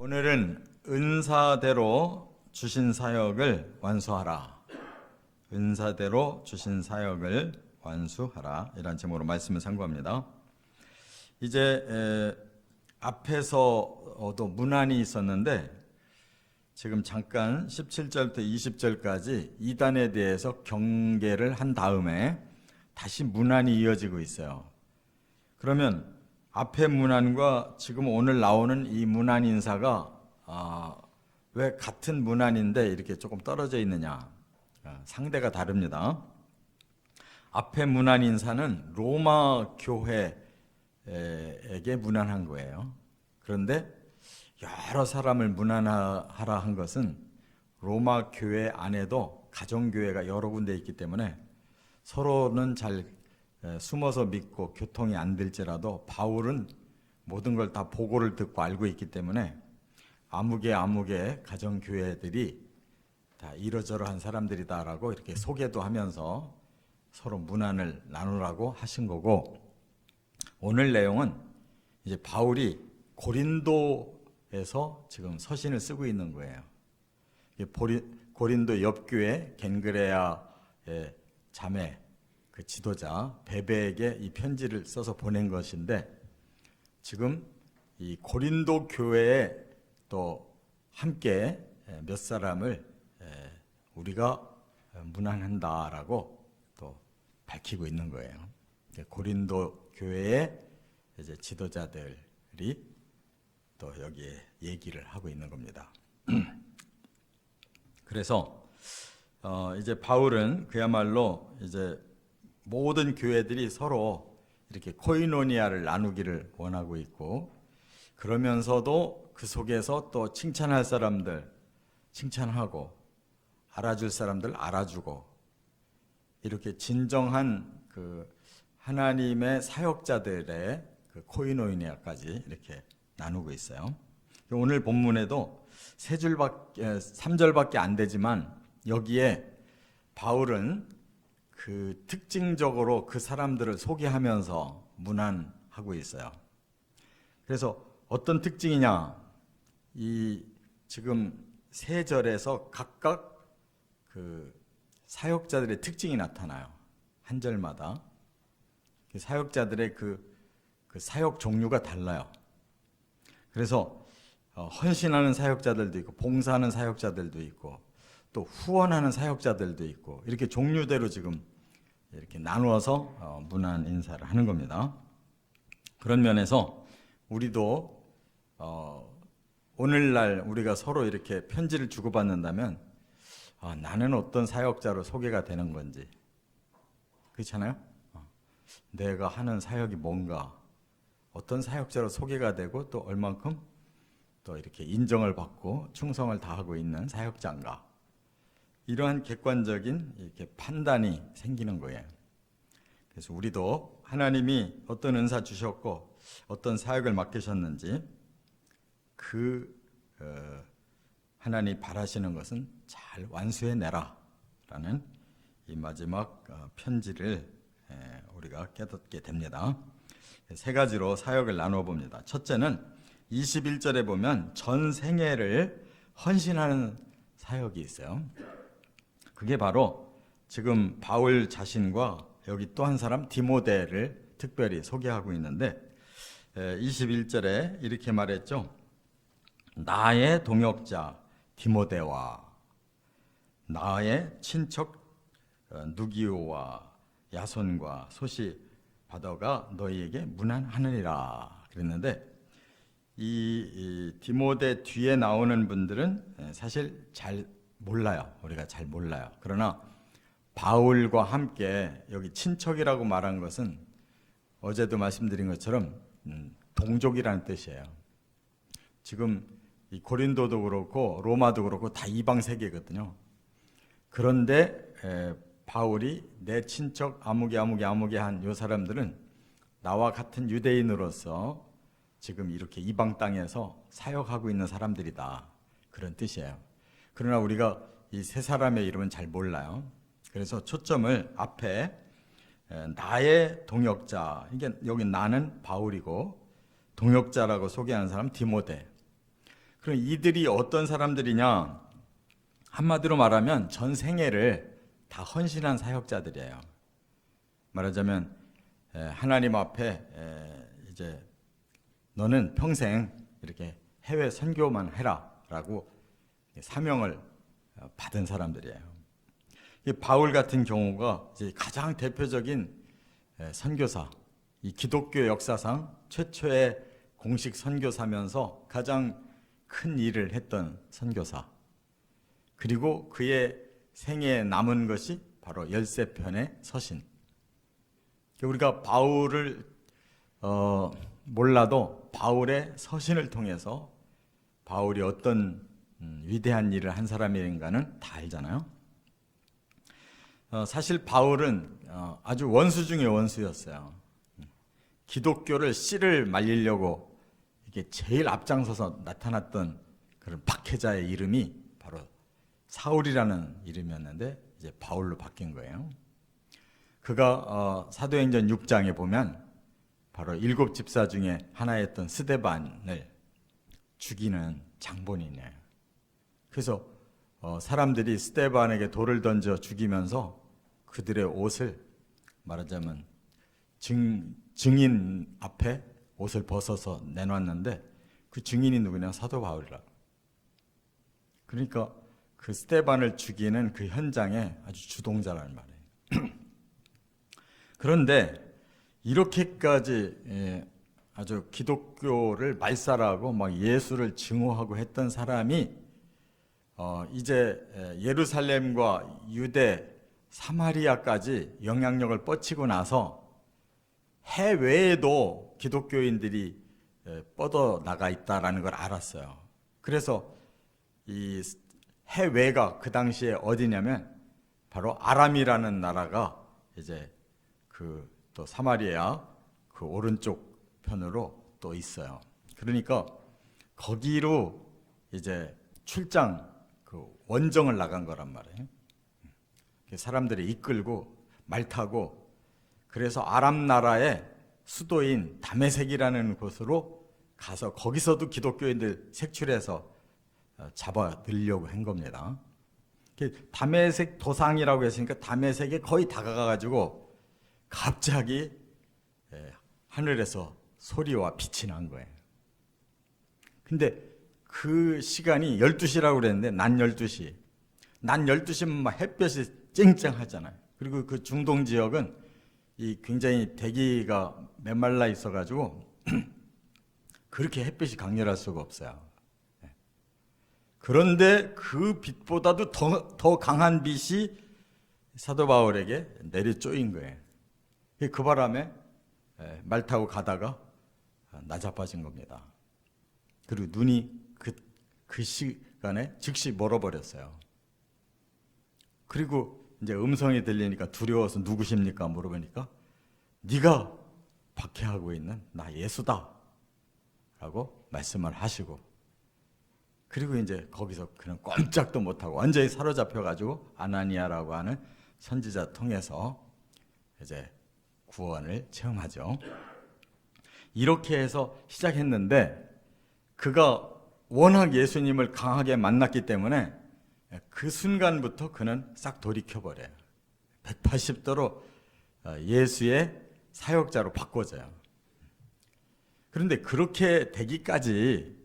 오늘은 은사대로 주신 사역을 완수하라. 은사대로 주신 사역을 완수하라. 이런 제목으로 말씀을 상고합니다. 이제 앞에서도 문안이 있었는데 지금 잠깐 17절부터 20절까지 이단에 대해서 경계를 한 다음에 다시 문안이 이어지고 있어요. 그러면 앞에 문안과 지금 오늘 나오는 이 문안 인사가 왜 같은 문안인데 이렇게 조금 떨어져 있느냐? 상대가 다릅니다. 앞에 문안 인사는 로마 교회에게 문안한 거예요. 그런데 여러 사람을 문안하라 한 것은 로마 교회 안에도 가정교회가 여러 군데 있기 때문에 서로는 잘 숨어서 믿고 교통이 안 될지라도 바울은 모든 걸 다 보고를 듣고 알고 있기 때문에 아무개 가정교회들이 다 이러저러한 사람들이다라고 이렇게 소개도 하면서 서로 문안을 나누라고 하신 거고, 오늘 내용은 이제 바울이 고린도에서 지금 서신을 쓰고 있는 거예요. 고린도 옆교회 겐그레아의 자매 그 지도자 베베에게 이 편지를 써서 보낸 것인데, 지금 이 고린도 교회에 또 함께 몇 사람을 우리가 문안한다라고 또 밝히고 있는 거예요. 고린도 교회의 이제 지도자들이 또 여기에 얘기를 하고 있는 겁니다. 그래서 이제 바울은 그야말로 이제 모든 교회들이 서로 이렇게 코이노니아를 나누기를 원하고 있고, 그러면서도 그 속에서 또 칭찬할 사람들 칭찬하고 알아줄 사람들 알아주고, 이렇게 진정한 그 하나님의 사역자들의 그 코이노니아까지 이렇게 나누고 있어요. 오늘 본문에도 3절밖에 안 되지만 여기에 바울은 그 특징적으로 그 사람들을 소개하면서 문안하고 있어요. 그래서 어떤 특징이냐? 이 지금 세 절에서 각각 그 사역자들의 특징이 나타나요. 한 절마다 사역자들의 그 사역 종류가 달라요. 그래서 헌신하는 사역자들도 있고, 봉사하는 사역자들도 있고, 또 후원하는 사역자들도 있고, 이렇게 종류대로 지금 이렇게 나누어서 문안 인사를 하는 겁니다. 그런 면에서 우리도 오늘날 우리가 서로 이렇게 편지를 주고받는다면 나는 어떤 사역자로 소개가 되는 건지, 그렇잖아요? 내가 하는 사역이 뭔가, 어떤 사역자로 소개가 되고 또 얼만큼 또 이렇게 인정을 받고 충성을 다하고 있는 사역자인가, 이러한 객관적인 이렇게 판단이 생기는 거예요. 그래서 우리도 하나님이 어떤 은사 주셨고 어떤 사역을 맡기셨는지 하나님 바라시는 것은 잘 완수해내라 라는 이 마지막 편지를 우리가 깨닫게 됩니다. 세 가지로 사역을 나누어 봅니다. 첫째는 21절에 보면 전 생애를 헌신하는 사역이 있어요. 그게 바로 지금 바울 자신과 여기 또 한 사람 디모데를 특별히 소개하고 있는데, 21절에 이렇게 말했죠. 나의 동역자 디모데와 나의 친척 누기오와 야손과 소시바더가 너희에게 문안하느니라 그랬는데, 이 디모데 뒤에 나오는 분들은 사실 잘 몰라요. 우리가 잘 몰라요. 그러나 바울과 함께 여기 친척이라고 말한 것은 어제도 말씀드린 것처럼 동족이라는 뜻이에요. 지금 이 고린도도 그렇고 로마도 그렇고 다 이방 세계거든요. 그런데 바울이 내 친척 아무개 한 요 사람들은 나와 같은 유대인으로서 지금 이렇게 이방 땅에서 사역하고 있는 사람들이다, 그런 뜻이에요. 그러나 우리가 이 세 사람의 이름은 잘 몰라요. 그래서 초점을 앞에 나의 동역자, 이게 여기 나는 바울이고 동역자라고 소개하는 사람 디모데, 그럼 이들이 어떤 사람들이냐? 한마디로 말하면 전 생애를 다 헌신한 사역자들이에요. 말하자면 하나님 앞에 이제 너는 평생 이렇게 해외 선교만 해라라고 사명을 받은 사람들이에요. 이 바울 같은 경우가 이제 가장 대표적인 선교사, 이 기독교 역사상 최초의 공식 선교사면서 가장 큰 일을 했던 선교사. 그리고 그의 생애에 남은 것이 바로 13편의 서신. 우리가 바울을 몰라도 바울의 서신을 통해서 바울이 어떤 위대한 일을 한 사람인가는 다 알잖아요. 사실 바울은 아주 원수 중의 원수였어요. 기독교를 씨를 말리려고 이게 제일 앞장서서 나타났던 그런 박해자의 이름이 바로 사울이라는 이름이었는데 이제 바울로 바뀐 거예요. 그가 사도행전 6장에 보면 바로 7 집사 중에 하나였던 스데반을 죽이는 장본인이에요. 그래서 사람들이 스데반에게 돌을 던져 죽이면서 그들의 옷을 말하자면 증인 앞에 옷을 벗어서 내놨는데 그 증인이 누구냐? 사도 바울이라. 그러니까 그 스데반을 죽이는 그 현장에 아주 주동자라는 말이에요. 그런데 이렇게까지 아주 기독교를 말살하고 막 예수를 증오하고 했던 사람이 이제 예루살렘과 유대, 사마리아까지 영향력을 뻗치고 나서 해외에도 기독교인들이 뻗어 나가 있다라는 걸 알았어요. 그래서 이 해외가 그 당시에 어디냐면 바로 아람이라는 나라가 이제 그 또 사마리아 그 오른쪽 편으로 또 있어요. 그러니까 거기로 이제 출장 그 원정을 나간 거란 말이에요. 사람들이 이끌고 말 타고 그래서 아람 나라의 수도인 다메섹이라는 곳으로 가서 거기서도 기독교인들 색출해서 잡아 들려고 한 겁니다. 다메섹 도상이라고 했으니까 다메섹에 거의 다가가가지고 갑자기 하늘에서 소리와 빛이 난 거예요. 근데 그 시간이 12시라고 그랬는데 낮 12시. 낮 12시면 막 햇볕이 쨍쨍하잖아요. 그리고 그 중동 지역은 이 굉장히 대기가 메말라 있어가지고 그렇게 햇빛이 강렬할 수가 없어요. 그런데 그 빛보다도 더 강한 빛이 사도 바울에게 내리쪼인 거예요. 그 바람에 말 타고 가다가 나자빠진 겁니다. 그리고 눈이 그 시간에 즉시 멀어버렸어요. 그리고 이제 음성이 들리니까 두려워서 누구십니까? 물어보니까 네가 박해하고 있는 나 예수다 라고 말씀을 하시고 그리고 이제 거기서 그냥 꼼짝도 못하고 완전히 사로잡혀가지고 아나니아라고 하는 선지자 통해서 이제 구원을 체험하죠. 이렇게 해서 시작했는데 그가 워낙 예수님을 강하게 만났기 때문에 그 순간부터 그는 싹 돌이켜버려요. 180도로 예수의 사역자로 바꿔져요. 그런데 그렇게 되기까지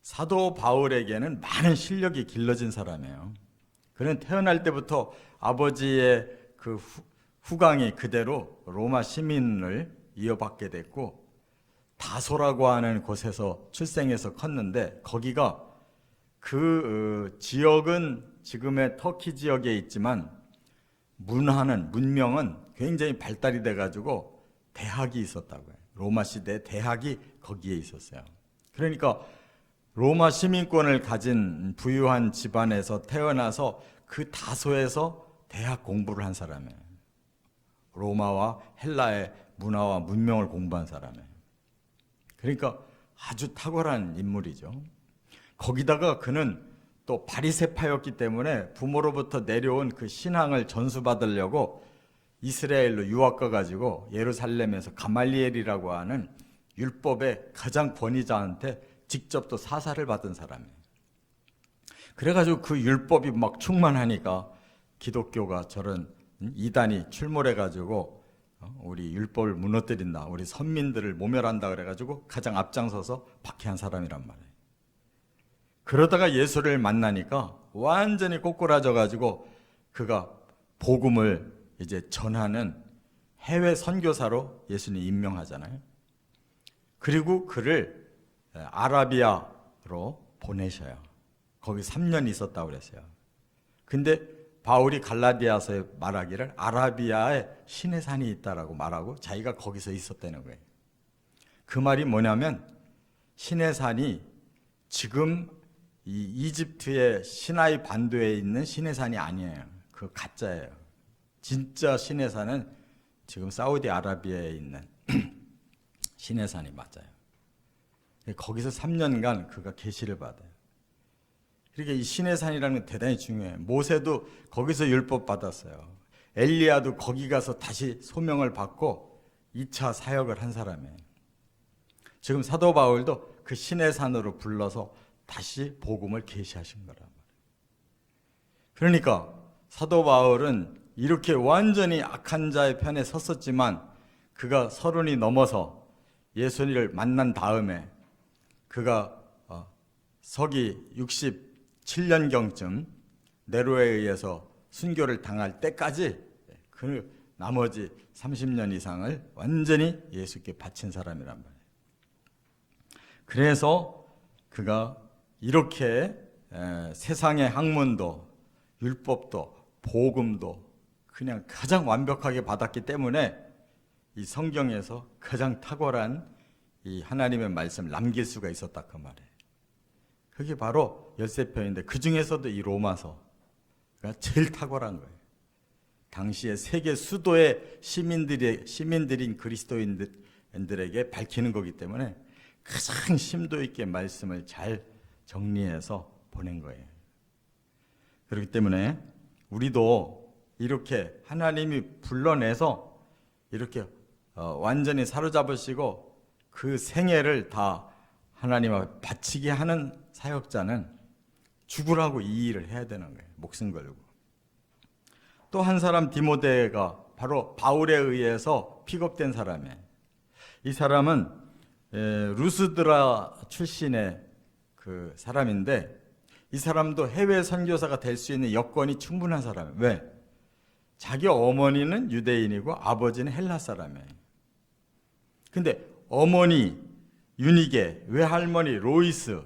사도 바울에게는 많은 실력이 길러진 사람이에요. 그는 태어날 때부터 아버지의 그 후광이 그대로 로마 시민을 이어받게 됐고 다소라고 하는 곳에서 출생해서 컸는데 거기가 그 지역은 지금의 터키 지역에 있지만 문명은 굉장히 발달이 돼가지고 대학이 있었다고요. 로마 시대 대학이 거기에 있었어요. 그러니까 로마 시민권을 가진 부유한 집안에서 태어나서 그 다소에서 대학 공부를 한 사람이에요. 로마와 헬라의 문화와 문명을 공부한 사람이에요. 그러니까 아주 탁월한 인물이죠. 거기다가 그는 또 바리새파였기 때문에 부모로부터 내려온 그 신앙을 전수받으려고 이스라엘로 유학 가가지고 예루살렘에서 가말리엘이라고 하는 율법의 가장 권위자한테 직접 또 사사를 받은 사람이에요. 그래가지고 그 율법이 막 충만하니까 기독교가 저런 이단이 출몰해가지고 우리 율법을 무너뜨린다, 우리 선민들을 모멸한다 그래가지고 가장 앞장서서 박해한 사람이란 말이에요. 그러다가 예수를 만나니까 완전히 꼬꾸라져가지고 그가 복음을 이제 전하는 해외 선교사로 예수님이 임명하잖아요. 그리고 그를 아라비아로 보내셔요. 거기 3년 있었다고 그랬어요. 근데 바울이 갈라디아서에 말하기를 아라비아에 신의 산이 있다라고 말하고 자기가 거기서 있었다는 거예요. 그 말이 뭐냐면 신의 산이 지금 이 이집트의 시나이 반도에 있는 신의 산이 아니에요. 그 가짜예요. 진짜 신의 산은 지금 사우디아라비아에 있는 신의 산이 맞아요. 거기서 3년간 그가 계시를 받아요. 그러니까 이 신의 산이라는 건 대단히 중요해요. 모세도 거기서 율법 받았어요. 엘리야도 거기 가서 다시 소명을 받고 2차 사역을 한 사람이에요. 지금 사도 바울도 그 신의 산으로 불러서 다시 복음을 계시하신 거란 말이에요. 그러니까 사도 바울은 이렇게 완전히 악한 자의 편에 섰었지만 그가 30이 넘어서 예수님을 만난 다음에 그가 서기 67년경쯤 네로에 의해서 순교를 당할 때까지 그 나머지 30년 이상을 완전히 예수께 바친 사람이란 말이에요. 그래서 그가 이렇게 세상의 학문도 율법도 복음도 그냥 가장 완벽하게 받았기 때문에 이 성경에서 가장 탁월한 이 하나님의 말씀을 남길 수가 있었다 그 말이에요. 그게 바로 13편인데 그 중에서도 이 로마서가 제일 탁월한 거예요. 당시에 세계 수도의 시민들인 그리스도인들에게 밝히는 거기 때문에 가장 심도 있게 말씀을 잘 정리해서 보낸 거예요. 그렇기 때문에 우리도 이렇게 하나님이 불러내서 이렇게 완전히 사로잡으시고 그 생애를 다 하나님 앞에 바치게 하는 사역자는 죽으라고 이 일을 해야 되는 거예요. 목숨 걸고. 또 한 사람 디모데가 바로 바울에 의해서 픽업된 사람이에요. 이 사람은 루스드라 출신의 그 사람인데 이 사람도 해외 선교사가 될 수 있는 여건이 충분한 사람이에요. 왜? 자기 어머니는 유대인이고 아버지는 헬라 사람이에요. 근데 어머니 유니게, 외할머니 로이스,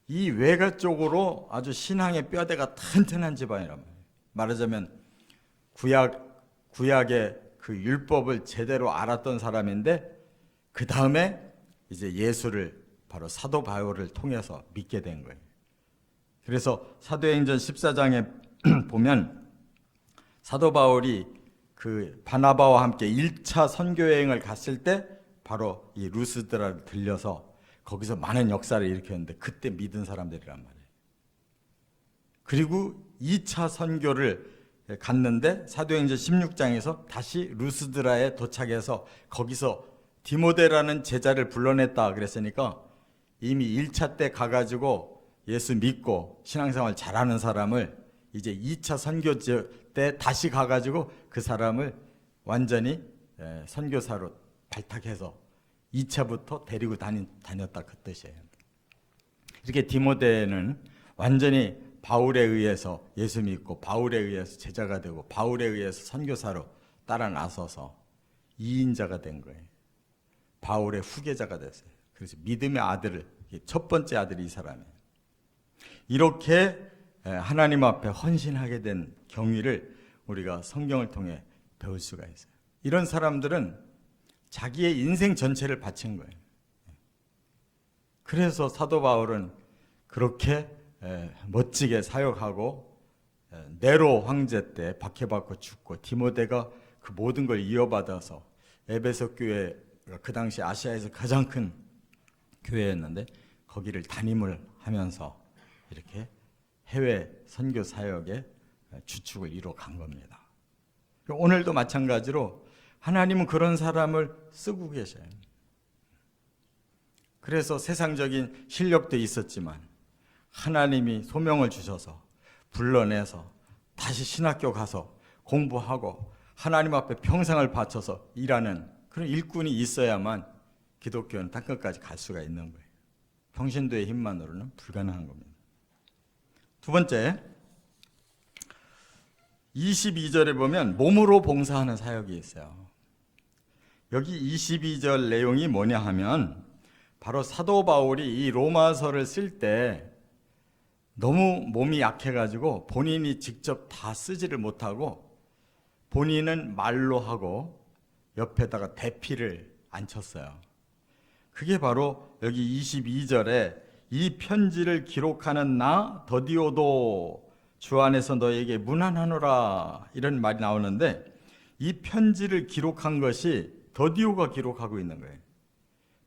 이 외가 쪽으로 아주 신앙의 뼈대가 튼튼한 집안이란 말이에요. 말하자면 구약의 그 율법을 제대로 알았던 사람인데 그 다음에 이제 예수를 바로 사도 바울을 통해서 믿게 된 거예요. 그래서 사도행전 14장에 보면 사도 바울이 그 바나바와 함께 1차 선교여행을 갔을 때 바로 이 루스드라를 들려서 거기서 많은 역사를 일으켰는데 그때 믿은 사람들이란 말이에요. 그리고 2차 선교를 갔는데 사도행전 16장에서 다시 루스드라에 도착해서 거기서 디모데라는 제자를 불러냈다 그랬으니까 이미 1차 때 가가지고 예수 믿고 신앙생활 잘하는 사람을 이제 2차 선교 때 다시 가가지고 그 사람을 완전히 선교사로 발탁해서 2차부터 데리고 다녔다 그 뜻이에요. 이렇게 디모데는 완전히 바울에 의해서 예수 믿고 바울에 의해서 제자가 되고 바울에 의해서 선교사로 따라 나서서 2인자가 된 거예요. 바울의 후계자가 됐어요. 그래서 믿음의 아들을, 첫 번째 아들이 이 사람이에요. 이렇게 하나님 앞에 헌신하게 된 경위를 우리가 성경을 통해 배울 수가 있어요. 이런 사람들은 자기의 인생 전체를 바친 거예요. 그래서 사도 바울은 그렇게 멋지게 사역하고 네로 황제 때 박해받고 죽고 디모데가 그 모든 걸 이어받아서 에베소 교회가 그 당시 아시아에서 가장 큰 교회였는데 거기를 담임을 하면서 이렇게 해외 선교 사역의 주축을 이뤄 간 겁니다. 오늘도 마찬가지로 하나님은 그런 사람을 쓰고 계셔요. 그래서 세상적인 실력도 있었지만 하나님이 소명을 주셔서 불러내서 다시 신학교 가서 공부하고 하나님 앞에 평생을 바쳐서 일하는 그런 일꾼이 있어야만 기독교는 땅끝까지 갈 수가 있는 거예요. 평신도의 힘만으로는 불가능한 겁니다. 두 번째, 22절에 보면 몸으로 봉사하는 사역이 있어요. 여기 22절 내용이 뭐냐 하면 바로 사도 바울이 이 로마서를 쓸 때 너무 몸이 약해가지고 본인이 직접 다 쓰지를 못하고 본인은 말로 하고 옆에다가 대피를 앉혔어요. 그게 바로 여기 22절에 이 편지를 기록하는 나 더디오도 주 안에서 너에게 문안하노라 이런 말이 나오는데 이 편지를 기록한 것이 더디오가 기록하고 있는 거예요.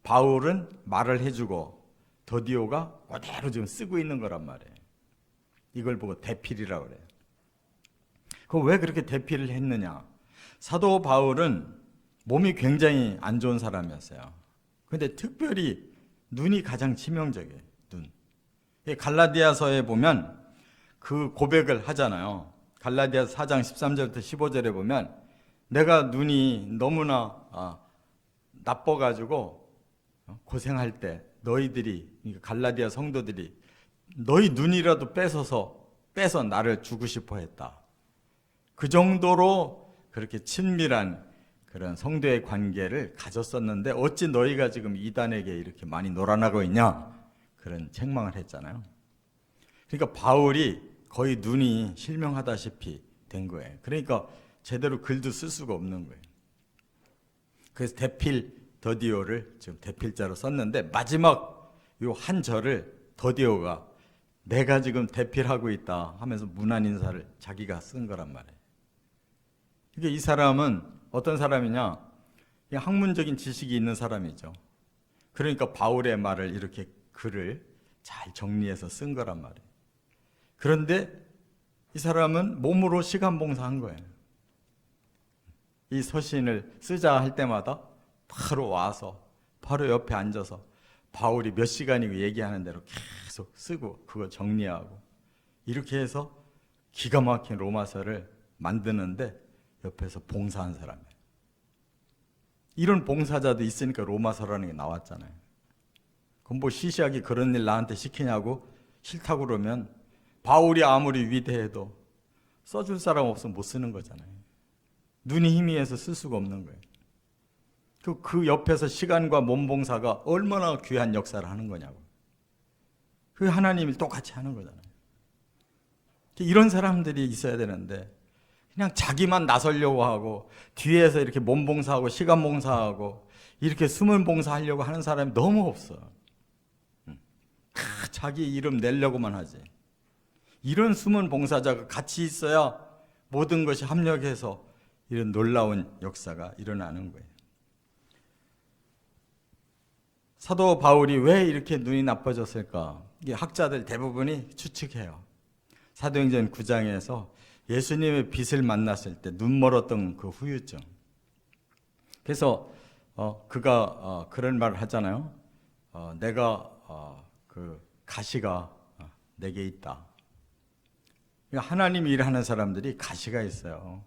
바울은 말을 해주고 더디오가 그대로 지금 쓰고 있는 거란 말이에요. 이걸 보고 대필이라고 그래요. 그럼 왜 그렇게 대필을 했느냐? 사도 바울은 몸이 굉장히 안 좋은 사람이었어요. 그런데 특별히 눈이 가장 치명적이에요. 눈. 갈라디아서에 보면 그 고백을 하잖아요. 갈라디아서 4장 13절부터 15절에 보면 내가 눈이 너무나 나빠가지고 고생할 때 너희들이 갈라디아 성도들이 너희 눈이라도 빼서 나를 주고 싶어 했다. 그 정도로 그렇게 친밀한 그런 성도의 관계를 가졌었는데 어찌 너희가 지금 이단에게 이렇게 많이 놀아나고 있냐? 그런 책망을 했잖아요. 그러니까 바울이 거의 눈이 실명하다시피 된 거예요. 그러니까 제대로 글도 쓸 수가 없는 거예요. 그래서 대필 더디오를 지금 대필자로 썼는데 마지막 요 한 절을 더디오가 내가 지금 대필하고 있다 하면서 문안 인사를 자기가 쓴 거란 말이에요. 그러니까 이 사람은 어떤 사람이냐? 학문적인 지식이 있는 사람이죠. 그러니까 바울의 말을 이렇게 글을 잘 정리해서 쓴 거란 말이에요. 그런데 이 사람은 몸으로 시간 봉사한 거예요. 이 서신을 쓰자 할 때마다 바로 와서 바로 옆에 앉아서 바울이 몇 시간이고 얘기하는 대로 계속 쓰고 그거 정리하고 이렇게 해서 기가 막힌 로마서를 만드는데 옆에서 봉사한 사람이에요. 이런 봉사자도 있으니까 로마서라는 게 나왔잖아요. 그럼 뭐 시시하게 그런 일 나한테 시키냐고 싫다고 그러면 바울이 아무리 위대해도 써줄 사람 없으면 못 쓰는 거잖아요. 눈이 희미해서 쓸 수가 없는 거예요. 그 옆에서 시간과 몸봉사가 얼마나 귀한 역사를 하는 거냐고. 그 하나님이 똑같이 하는 거잖아요. 이런 사람들이 있어야 되는데 그냥 자기만 나서려고 하고 뒤에서 이렇게 몸봉사하고 시간봉사하고 이렇게 숨은 봉사하려고 하는 사람이 너무 없어. 다 자기 이름 내려고만 하지. 이런 숨은 봉사자가 같이 있어야 모든 것이 합력해서 이런 놀라운 역사가 일어나는 거예요. 사도 바울이 왜 이렇게 눈이 나빠졌을까? 이게 학자들 대부분이 추측해요. 사도행전 9장에서 예수님의 빛을 만났을 때 눈 멀었던 그 후유증. 그래서 그가 그런 말을 하잖아요. 내가 그 가시가 내게 있다. 하나님 일하는 사람들이 가시가 있어요.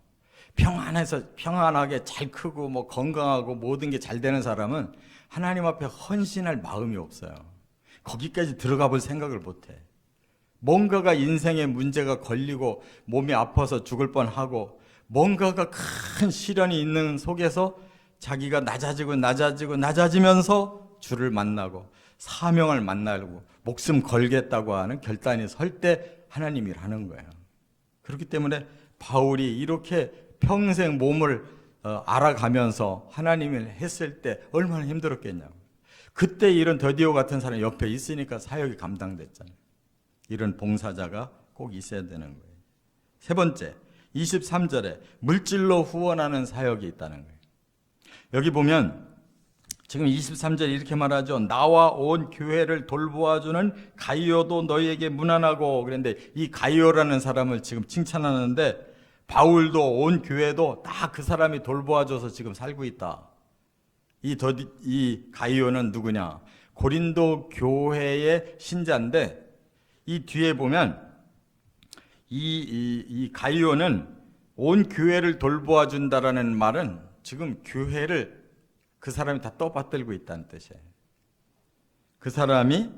평안하게 잘 크고 뭐 건강하고 모든 게 잘 되는 사람은 하나님 앞에 헌신할 마음이 없어요. 거기까지 들어가 볼 생각을 못 해. 뭔가가 인생에 문제가 걸리고 몸이 아파서 죽을 뻔하고 뭔가가 큰 시련이 있는 속에서 자기가 낮아지면서 주를 만나고 사명을 만나고 목숨 걸겠다고 하는 결단이 설 때 하나님 일 하는 거예요. 그렇기 때문에 바울이 이렇게 평생 몸을 알아가면서 하나님을 했을 때 얼마나 힘들었겠냐고. 그때 이런 더디오 같은 사람이 옆에 있으니까 사역이 감당됐잖아요. 이런 봉사자가 꼭 있어야 되는 거예요. 세 번째, 23절에 물질로 후원하는 사역이 있다는 거예요. 여기 보면 지금 23절에 이렇게 말하죠. 나와 온 교회를 돌보아주는 가이오도 너희에게 문안하고. 그런데 이 가이오라는 사람을 지금 칭찬하는데 바울도 온 교회도 다 그 사람이 돌보아줘서 지금 살고 있다. 이 가이오는 누구냐? 고린도 교회의 신자인데 이 뒤에 보면 이 가이오는 온 교회를 돌보아 준다라는 말은 지금 교회를 그 사람이 다 떠받들고 있다는 뜻이에요. 그 사람이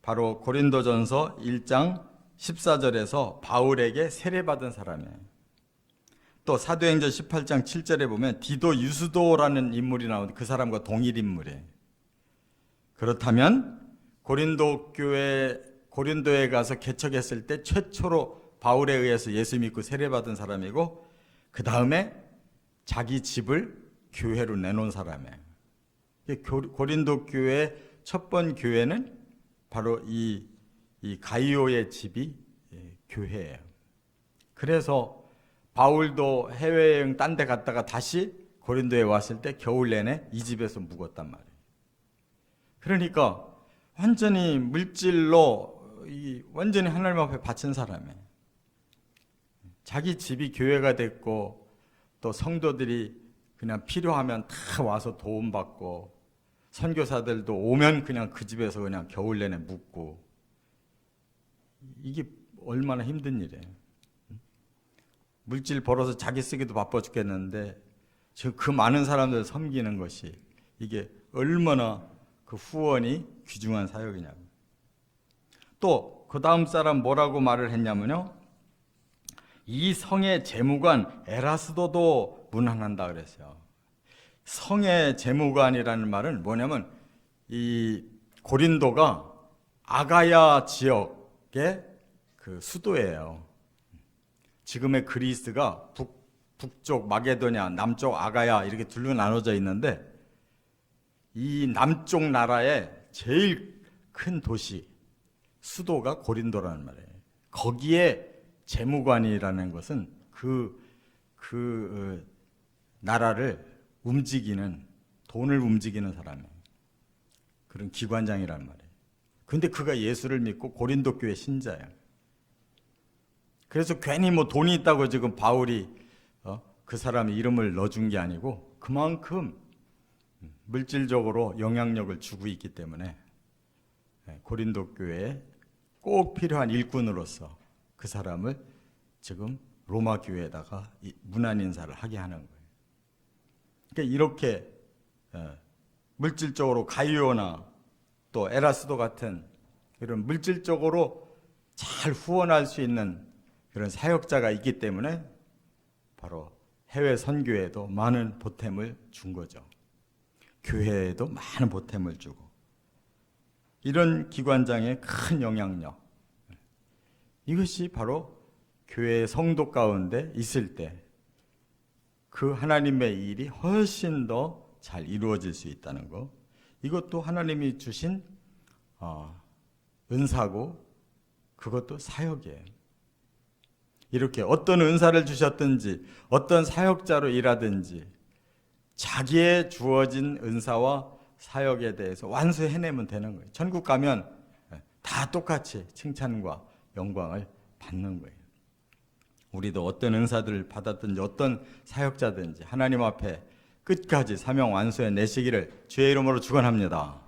바로 고린도전서 1장 14절에서 바울에게 세례받은 사람이에요. 또 사도행전 18장 7절에 보면 디도 유스도라는 인물이 나오는데 그 사람과 동일 인물이에요. 그렇다면 고린도에 가서 개척했을 때 최초로 바울에 의해서 예수 믿고 세례받은 사람이고 그 다음에 자기 집을 교회로 내놓은 사람이에요. 고린도 교회 첫 번 교회는 바로 이 가이오의 집이 교회예요. 그래서 바울도 해외여행 딴 데 갔다가 다시 고린도에 왔을 때 겨울 내내 이 집에서 묵었단 말이에요. 그러니까 완전히 물질로 완전히 하나님 앞에 바친 사람이에요. 자기 집이 교회가 됐고 또 성도들이 그냥 필요하면 다 와서 도움받고 선교사들도 오면 그냥 그 집에서 그냥 겨울 내내 묵고 이게 얼마나 힘든 일이에요. 물질 벌어서 자기 쓰기도 바빠 죽겠는데 지금 그 많은 사람들 섬기는 것이 이게 얼마나 그 후원이 귀중한 사역이냐고. 또 그 다음 사람 뭐라고 말을 했냐면요, 이 성의 재무관 에라스도도 문안한다 그랬어요. 성의 재무관이라는 말은 뭐냐면 이 고린도가 아가야 지역의 그 수도예요. 지금의 그리스가 북쪽 마게도냐, 남쪽 아가야 이렇게 둘로 나눠져 있는데 이 남쪽 나라의 제일 큰 도시 수도가 고린도라는 말이에요. 거기에 재무관이라는 것은 그 나라를 움직이는, 돈을 움직이는 사람이에요. 그런 기관장이란 말이에요. 근데 그가 예수를 믿고 고린도 교회 신자예요. 그래서 괜히 뭐 돈이 있다고 지금 바울이 그 사람의 이름을 넣어준 게 아니고 그만큼 물질적으로 영향력을 주고 있기 때문에 고린도 교회에 꼭 필요한 일꾼으로서 그 사람을 지금 로마 교회에다가 문안 인사를 하게 하는 거예요. 그러니까 이렇게 물질적으로 가이오나 또 에라스도 같은 이런 물질적으로 잘 후원할 수 있는 그런 사역자가 있기 때문에 바로 해외 선교에도 많은 보탬을 준 거죠. 교회에도 많은 보탬을 주고 이런 기관장의 큰 영향력, 이것이 바로 교회의 성도 가운데 있을 때 그 하나님의 일이 훨씬 더 잘 이루어질 수 있다는 것, 이것도 하나님이 주신 은사고 그것도 사역이에요. 이렇게 어떤 은사를 주셨든지 어떤 사역자로 일하든지 자기의 주어진 은사와 사역에 대해서 완수해내면 되는 거예요. 천국 가면 다 똑같이 칭찬과 영광을 받는 거예요. 우리도 어떤 은사들을 받았든지 어떤 사역자든지 하나님 앞에 끝까지 사명 완수해 내시기를 주의 이름으로 축원합니다.